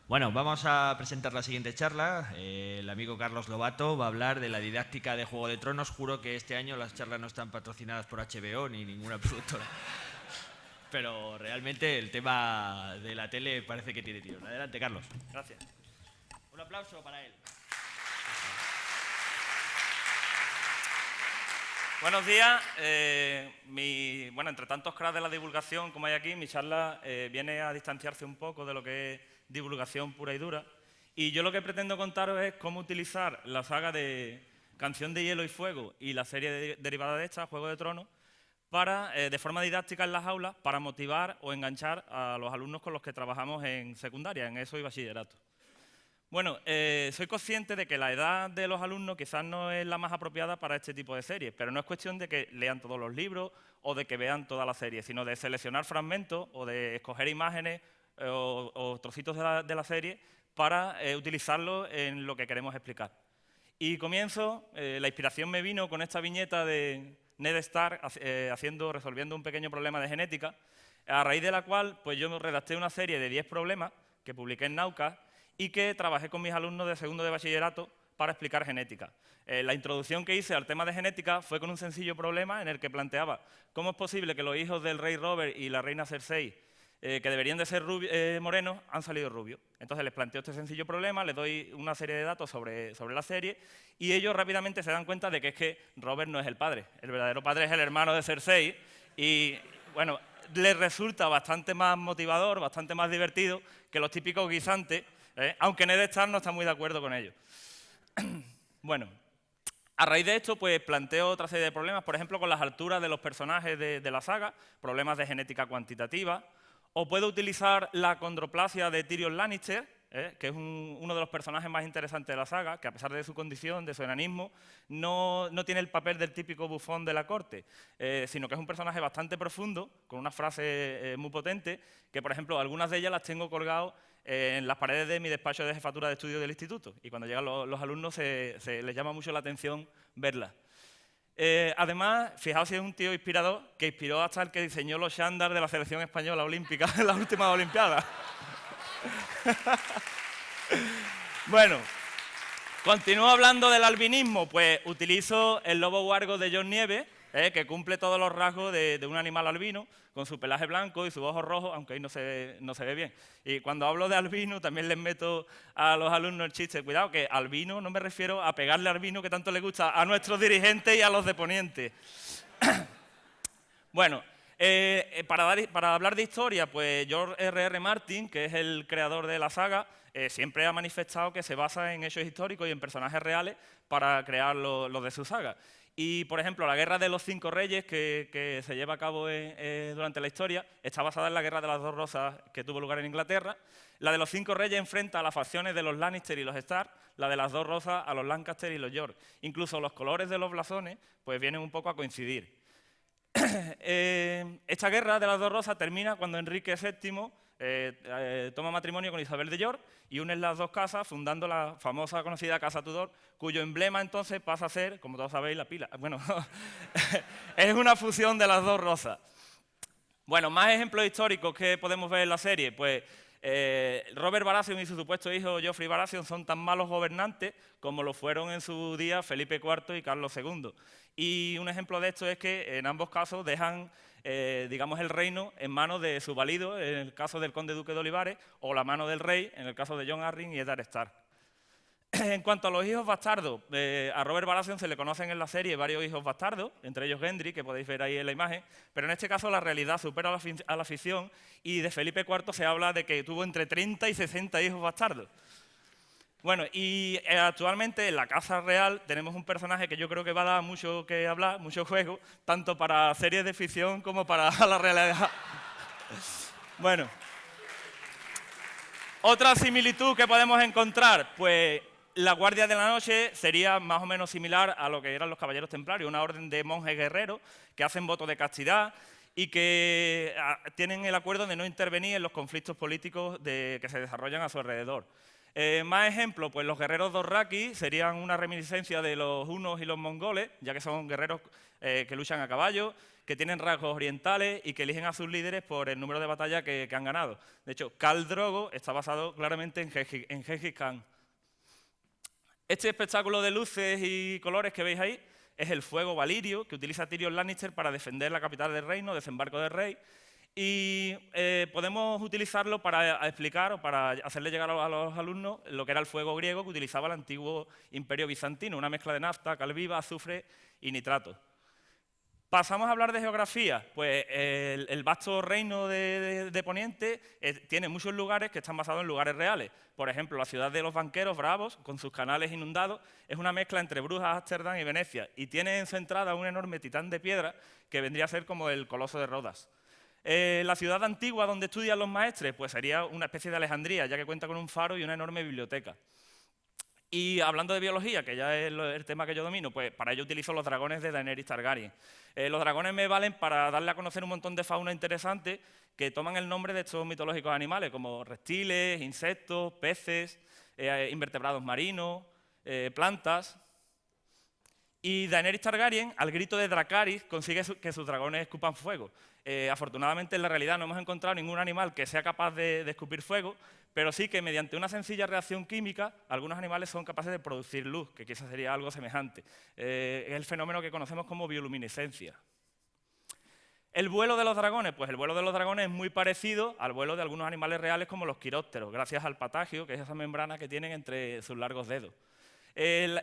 Bueno, vamos a presentar la siguiente charla. El amigo Carlos Lobato va a hablar de la didáctica de Juego de Tronos. Juro que este año las charlas no están patrocinadas por HBO ni ninguna productora. Pero realmente el tema de la tele parece que tiene tiro. Adelante, Carlos. Gracias. Un aplauso para él. Buenos días. Bueno, entre tantos cracks de la divulgación como hay aquí, mi charla viene a distanciarse un poco de lo que es divulgación pura y dura. Y yo lo que pretendo contaros es cómo utilizar la saga de Canción de Hielo y Fuego y la serie derivada de esta, Juego de Tronos, para, de forma didáctica en las aulas, para motivar o enganchar a los alumnos con los que trabajamos en secundaria, en ESO y bachillerato. Bueno, soy consciente de que la edad de los alumnos quizás no es la más apropiada para este tipo de series, pero no es cuestión de que lean todos los libros o de que vean toda la serie, sino de seleccionar fragmentos o de escoger imágenes o trocitos de la serie para utilizarlos en lo que queremos explicar. Y comienzo, la inspiración me vino con esta viñeta de Ned Stark resolviendo un pequeño problema de genética, a raíz de la cual pues yo redacté una serie de 10 problemas que publiqué en Nauka y que trabajé con mis alumnos de segundo de bachillerato para explicar genética. La introducción que hice al tema de genética fue con un sencillo problema en el que planteaba cómo es posible que los hijos del rey Robert y la reina Cersei, que deberían de ser morenos, han salido rubios. Entonces les planteo este sencillo problema, les doy una serie de datos sobre la serie y ellos rápidamente se dan cuenta de que es que Robert no es el padre. El verdadero padre es el hermano de Cersei y, bueno, les resulta bastante más motivador, bastante más divertido que los típicos guisantes, aunque Ned Stark no está muy de acuerdo con ello. Bueno, a raíz de esto, pues planteo otra serie de problemas, por ejemplo, con las alturas de los personajes de la saga, problemas de genética cuantitativa, o puedo utilizar la acondroplasia de Tyrion Lannister, que es uno de los personajes más interesantes de la saga, que a pesar de su condición, de su enanismo, no tiene el papel del típico bufón de la corte, sino que es un personaje bastante profundo, con una frase muy potente, que por ejemplo algunas de ellas las tengo colgadas en las paredes de mi despacho de jefatura de estudio del instituto, y cuando llegan los alumnos se les llama mucho la atención verlas. Además, fijaos si es un tío inspirador, que inspiró hasta el que diseñó los chándal de la selección española olímpica en las últimas Olimpiadas. Bueno, continúo hablando del albinismo, pues utilizo el lobo huargo de John Nieves, que cumple todos los rasgos de un animal albino, con su pelaje blanco y su ojo rojo, aunque ahí no se ve bien. Y cuando hablo de albino, también les meto a los alumnos el chiste. Cuidado, que albino no me refiero a pegarle al vino que tanto le gusta a nuestros dirigentes y a los de Poniente. Bueno, para hablar de historia, pues George R.R. Martin, que es el creador de la saga, siempre ha manifestado que se basa en hechos históricos y en personajes reales para crear lo de su saga. Y, por ejemplo, la Guerra de los Cinco Reyes, que se lleva a cabo durante la historia, está basada en la Guerra de las Dos Rosas que tuvo lugar en Inglaterra. La de los Cinco Reyes enfrenta a las facciones de los Lannister y los Stark, la de las Dos Rosas a los Lancaster y los York. Incluso los colores de los blasones pues vienen un poco a coincidir. Esta guerra de las Dos Rosas termina cuando Enrique VII toma matrimonio con Isabel de York y une las dos casas fundando la famosa conocida Casa Tudor, cuyo emblema entonces pasa a ser, como todos sabéis, la pila. Bueno, es una fusión de las dos rosas. Bueno, más ejemplos históricos que podemos ver en la serie, pues Robert Baratheon y su supuesto hijo Joffrey Baratheon son tan malos gobernantes como lo fueron en su día Felipe IV y Carlos II. Y un ejemplo de esto es que en ambos casos dejan, digamos, el reino en manos de su valido, en el caso del conde duque de Olivares, o la mano del rey, en el caso de Jon Arryn y Eddard Stark. En cuanto a los hijos bastardos, a Robert Baratheon se le conocen en la serie varios hijos bastardos, entre ellos Gendry, que podéis ver ahí en la imagen, pero en este caso la realidad supera a la ficción y de Felipe IV se habla de que tuvo entre 30 y 60 hijos bastardos. Bueno, y actualmente en la Casa Real tenemos un personaje que yo creo que va a dar mucho que hablar, mucho juego, tanto para series de ficción como para la realidad. Bueno, otra similitud que podemos encontrar, pues la Guardia de la Noche sería más o menos similar a lo que eran los Caballeros Templarios, una orden de monjes guerreros que hacen voto de castidad y que tienen el acuerdo de no intervenir en los conflictos políticos que se desarrollan a su alrededor. Más ejemplos, pues los guerreros dothraki serían una reminiscencia de los hunos y los mongoles, ya que son guerreros que luchan a caballo, que tienen rasgos orientales y que eligen a sus líderes por el número de batallas que han ganado. De hecho, Khal Drogo está basado claramente en Gengis Khan. Este espectáculo de luces y colores que veis ahí es el fuego valirio que utiliza Tyrion Lannister para defender la capital del reino, Desembarco del Rey. Y podemos utilizarlo para explicar o para hacerle llegar a los alumnos lo que era el fuego griego que utilizaba el antiguo imperio bizantino, una mezcla de nafta, cal viva, azufre y nitrato. Pasamos a hablar de geografía. Pues el vasto reino de Poniente tiene muchos lugares que están basados en lugares reales. Por ejemplo, la ciudad de los banqueros bravos, con sus canales inundados, es una mezcla entre Brujas, Ámsterdam y Venecia, y tiene en su entrada un enorme titán de piedra que vendría a ser como el Coloso de Rodas. La ciudad antigua donde estudian los maestres, pues sería una especie de Alejandría, ya que cuenta con un faro y una enorme biblioteca. Y hablando de biología, que ya es el tema que yo domino, pues para ello utilizo los dragones de Daenerys Targaryen. Los dragones me valen para darle a conocer un montón de fauna interesante que toman el nombre de estos mitológicos animales, como reptiles, insectos, peces, invertebrados marinos, plantas. Y Daenerys Targaryen, al grito de Dracarys, consigue que sus dragones escupan fuego. Afortunadamente, en la realidad no hemos encontrado ningún animal que sea capaz de escupir fuego, pero sí que mediante una sencilla reacción química, algunos animales son capaces de producir luz, que quizás sería algo semejante. Es el fenómeno que conocemos como bioluminiscencia. El vuelo de los dragones, pues el vuelo de los dragones es muy parecido al vuelo de algunos animales reales como los quirópteros, gracias al patagio, que es esa membrana que tienen entre sus largos dedos.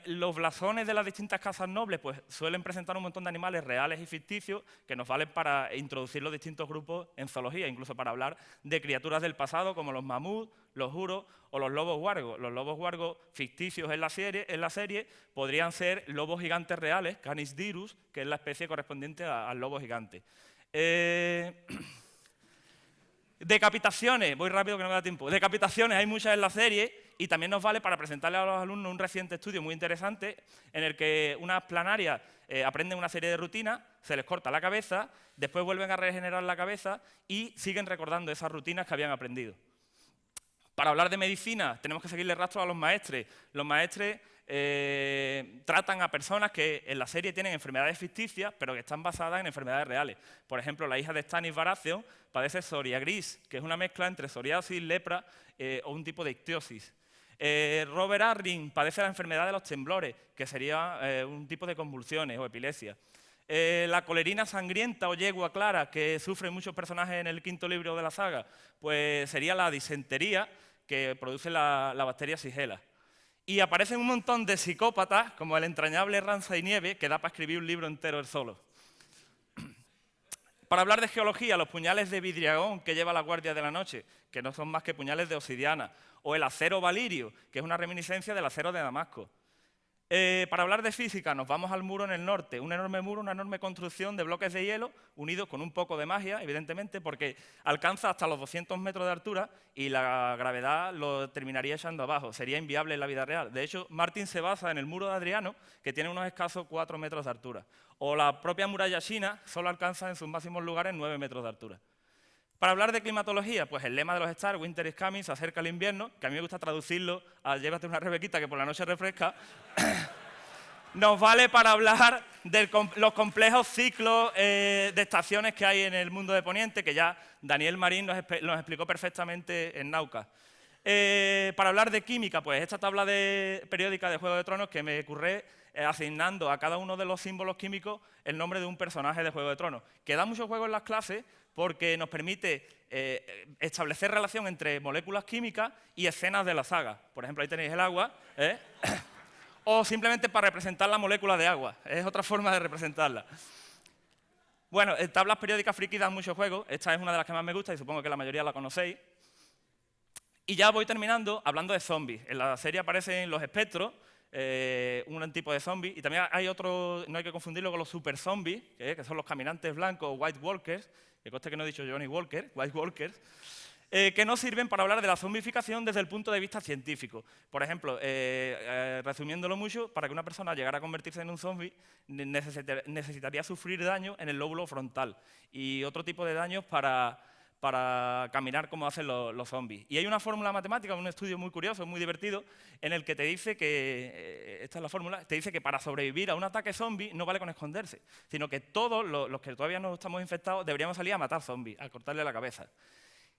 Los blasones de las distintas casas nobles pues, suelen presentar un montón de animales reales y ficticios que nos valen para introducir los distintos grupos en zoología, incluso para hablar de criaturas del pasado como los mamuts, los huros o los lobos huargos. Los lobos huargos ficticios en la serie podrían ser lobos gigantes reales, Canis dirus, que es la especie correspondiente al lobo gigante. Decapitaciones, voy rápido que no me da tiempo. Decapitaciones hay muchas en la serie y también nos vale para presentarle a los alumnos un reciente estudio muy interesante en el que unas planarias aprenden una serie de rutinas, se les corta la cabeza, después vuelven a regenerar la cabeza y siguen recordando esas rutinas que habían aprendido. Para hablar de medicina tenemos que seguirle rastro a los maestres. Los maestres tratan a personas que en la serie tienen enfermedades ficticias, pero que están basadas en enfermedades reales. Por ejemplo, la hija de Stannis Baratheon padece psoria gris, que es una mezcla entre psoriasis, lepra o un tipo de ictiosis. Robert Arryn padece la enfermedad de los temblores, que sería un tipo de convulsiones o epilepsia. La colerina sangrienta o yegua clara, que sufren muchos personajes en el quinto libro de la saga, pues sería la disentería, que produce la bacteria Shigella. Y aparecen un montón de psicópatas, como el entrañable Ramsay Nieve, que da para escribir un libro entero él solo. Para hablar de geología, los puñales de vidriagón que lleva la Guardia de la Noche, que no son más que puñales de obsidiana, o el acero valirio, que es una reminiscencia del acero de Damasco. Para hablar de física, nos vamos al muro en el norte, un enorme muro, una enorme construcción de bloques de hielo, unidos con un poco de magia, evidentemente, porque alcanza hasta los 200 metros de altura y la gravedad lo terminaría echando abajo, sería inviable en la vida real. De hecho, Martin se basa en el muro de Adriano, que tiene unos escasos 4 metros de altura, o la propia muralla china solo alcanza en sus máximos lugares 9 metros de altura. Para hablar de climatología, pues el lema de los Star, Winter is coming, se acerca el invierno, que a mí me gusta traducirlo a llévate una rebequita que por la noche refresca, nos vale para hablar de los complejos ciclos de estaciones que hay en el mundo de Poniente, que ya Daniel Marín nos explicó perfectamente en Nauca. Para hablar de química, pues esta tabla periódica de Juego de Tronos que me curré asignando a cada uno de los símbolos químicos el nombre de un personaje de Juego de Tronos, que da mucho juego en las clases porque nos permite establecer relación entre moléculas químicas y escenas de la saga. Por ejemplo, ahí tenéis el agua, o simplemente para representar la molécula de agua. Es otra forma de representarla. Bueno, tablas periódicas friki dan mucho juego. Esta es una de las que más me gusta y supongo que la mayoría la conocéis. Y ya voy terminando hablando de zombies. En la serie aparecen los espectros, un tipo de zombie, y también hay otro, no hay que confundirlo con los super zombies, que son los caminantes blancos, White Walkers, que conste que no he dicho Johnny Walker, White Walkers, que nos sirven para hablar de la zombificación desde el punto de vista científico. Por ejemplo, resumiéndolo mucho, para que una persona llegara a convertirse en un zombie, necesitaría sufrir daño en el lóbulo frontal y otro tipo de daños para caminar como hacen los zombies. Y hay una fórmula matemática, un estudio muy curioso, muy divertido, en el que te dice que, esta es la fórmula, te dice que para sobrevivir a un ataque zombie no vale con esconderse, sino que todos los que todavía no estamos infectados deberíamos salir a matar zombies, a cortarle la cabeza.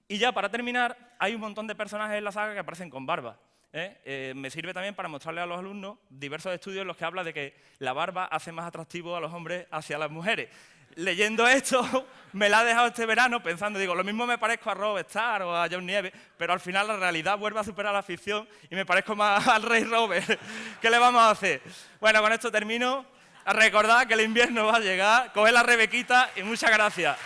Y ya para terminar, hay un montón de personajes en la saga que aparecen con barba. Me sirve también para mostrarle a los alumnos diversos estudios en los que habla de que la barba hace más atractivo a los hombres hacia las mujeres. Leyendo esto, me la ha dejado este verano pensando, digo, lo mismo me parezco a Rob Starr o a John Nieve, pero al final la realidad vuelve a superar la ficción y me parezco más al Rey Robert. ¿Qué le vamos a hacer? Bueno, con esto termino. A recordar que el invierno va a llegar, coger la rebequita y muchas gracias.